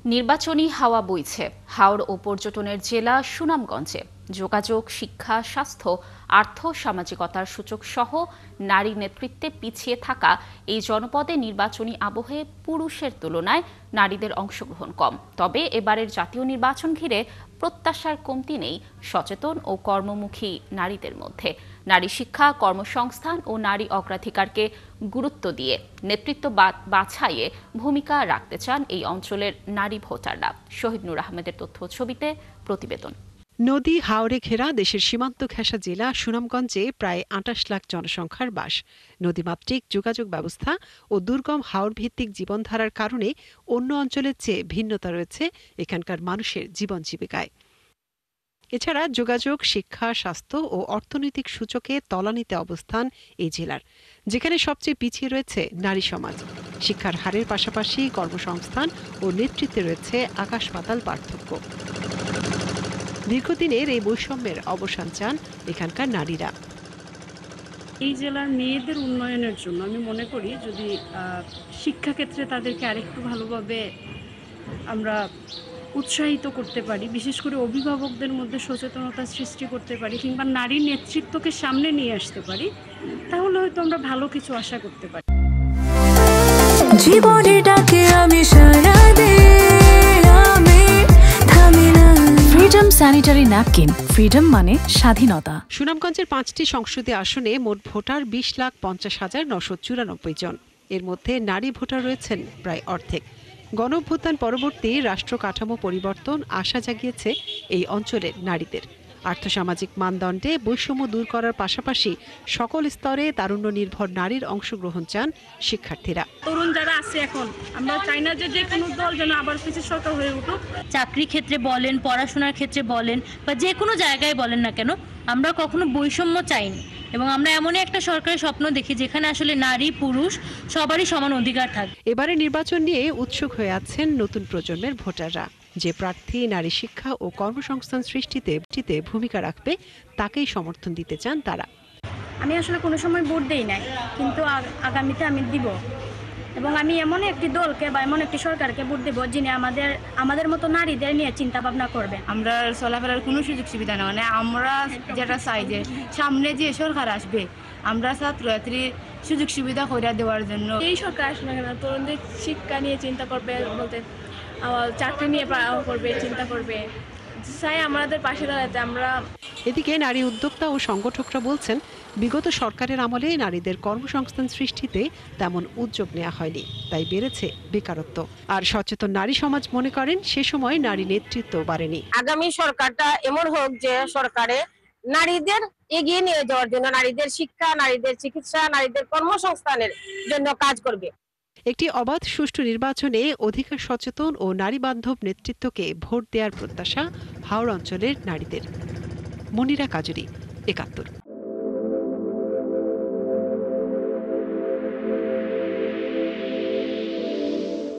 নির্বাচনী হাওয়া বইছে হাওড় ও পর্যটনের জেলা সুনামগঞ্জে। যোগাযোগ, শিক্ষা, স্বাস্থ্য, আর্থ সামাজিকতার সূচক সহ নারী নেতৃত্বে পিছিয়ে থাকা এই জনপদে নির্বাচনী আবহে পুরুষের তুলনায় নারীদের অংশগ্রহণ কম। তবে এবারের জাতীয় নির্বাচন ঘিরে প্রত্যাশার কমতি নেই সচেতন ও কর্মমুখী নারীদের মধ্যে। নারী শিক্ষা, কর্মসংস্থান ও নারী অগ্রাধিকারকে গুরুত্ব দিয়ে নেতৃত্ব বাছাইয়ে ভূমিকা রাখতে চান এই অঞ্চলের নারী ভোটাররা। শহীদ নূর আহমেদের তথ্য ছবিতে প্রতিবেদন। নদী হাওরে ঘেরা দেশের সীমান্ত ঘেঁষা জেলা সুনামগঞ্জে প্রায় ২৮ লাখ জনসংখ্যার বাস। নদীমাতৃক যোগাযোগ ব্যবস্থা ও দুর্গম হাওড় ভিত্তিক জীবনধারার কারণে অন্য অঞ্চলের চেয়ে ভিন্নতা রয়েছে এখানকার মানুষের জীবন জীবিকায়। এছাড়া যোগাযোগ, শিক্ষা, স্বাস্থ্য ও অর্থনৈতিক সূচকে তলানিতে অবস্থান এই জেলার, যেখানে সবচেয়ে পিছিয়ে রয়েছে নারী সমাজ। শিক্ষার হারের পাশাপাশি কর্মসংস্থান ও নেতৃত্বে রয়েছে আকাশ পাতাল পার্থক্য। দীর্ঘদিনের এই বৈষম্যের অবসান চান এখানকার নারীরা। এই জেলার মেয়েদের উন্নয়নের জন্য আমি মনে করি যদি শিক্ষাক্ষেত্রে তাদেরকে আরেকটু ভালোভাবে আমরা উৎসাহিত করতে পারি, বিশেষ করে অভিভাবকদের মধ্যে সচেতনতা সৃষ্টি করতে পারি, কিংবা নারী নেতৃত্বকে সামনে নিয়ে আসতে পারি, তাহলে হয়তো আমরা ভালো কিছু আশা করতে পারি। জীবনের ডাকে আমি সাড়া দেই, আমি থামি না। ফ্রিডম স্যানিটারি ন্যাপকিন, ফ্রিডম মানে স্বাধীনতা। সুনামগঞ্জের ৫টি সংসদীয় আসনে মোট ভোটার ২০,৫০,৯৯৪ জন। এর মধ্যে নারী ভোটার রয়েছেন প্রায় অর্ধেক। গণঅভ্যুত্থান পরবর্তী রাষ্ট্র কাঠামো পরিবর্তন আশা জাগিয়েছে এই অঞ্চলের নারীদের। আর্থসামাজিক মানদণ্ডে বৈষম্য দূর করার পাশাপাশি সকল স্তরে তারুণ্য নির্ভর নারীর অংশগ্রহণ চান শিক্ষার্থীরা। তরুণ যারা আছে এখন, আমরা চাই না যে কোনো দল যেন আবার পিছু সরকার হয়ে উঠুক। চাকরি ক্ষেত্রে বলেন, পড়াশোনার ক্ষেত্রে বলেন, বা যে কোনো জায়গায় বলেন না কেন, আমরা কখনো বৈষম্য চাইনি। এবং আমরা এমনই একটা সরকারের স্বপ্ন দেখি যেখানে আসলে নারী পুরুষ সবারই সমান অধিকার থাকবে। এবারে নির্বাচন নিয়ে উৎসুক হয়ে আছেন নতুন প্রজন্মের ভোটাররা। যে প্রার্থী নারী শিক্ষা ও কর্মসংস্থান সৃষ্টিতে ভূমিকা রাখবে তাকেই সমর্থন দিতে চান তারা। আমি আসলে কোনো সময় ভোট দেই নাই, কিন্তু আগামীতে আমি দিব, এবং আমি এমন একটি দলকে বা এমন একটি সরকারকে ভোট দেব যিনি আমাদের মতো নারীদের নিয়ে চিন্তা ভাবনা করবে। আমরা চলাফেরার কোনো সুযোগ সুবিধা না, মানে আমরা যেটা চাই যে সামনে যে সরকার আসবে আমরা ছাত্রছাত্রী সুযোগ সুবিধা করে দেওয়ার জন্য। এই সরকার আসলে তরুণদের শিক্ষা নিয়ে চিন্তা করবে, বলতে চাকরি নিয়ে করবে, চিন্তা করবে, চাই আমাদের পাশে দাঁড়াতে। আমরা এদিকে নারী উদ্যোক্তা ও সংগঠকরা বলছেন, বিগত সরকারের আমলে নারীদের কর্মসংস্থান সৃষ্টিতে তেমন উদ্যোগ নেওয়া হয়নি, তাই বেড়েছে বেকারত্ব। আর সচেতন নারী সমাজ মনে করেন সে সময় নারী নেতৃত্ব বাড়েনি। আগামী সরকারটা এমন হোক যে সরকারে নারীদের এগিয়ে নিয়ে যাওয়ার জন্য, নারীদের শিক্ষা, নারীদের চিকিৎসা, নারীদের কর্মসংস্থানের জন্য কাজ করবে। একটি অবাধ সুষ্ঠু নির্বাচনে অধিকার সচেতন ও নারী বান্ধব নেতৃত্বকে ভোট দেওয়ার প্রত্যাশা হাওড় অঞ্চলের নারীদের। মনিরা কাজুরি, ৭১।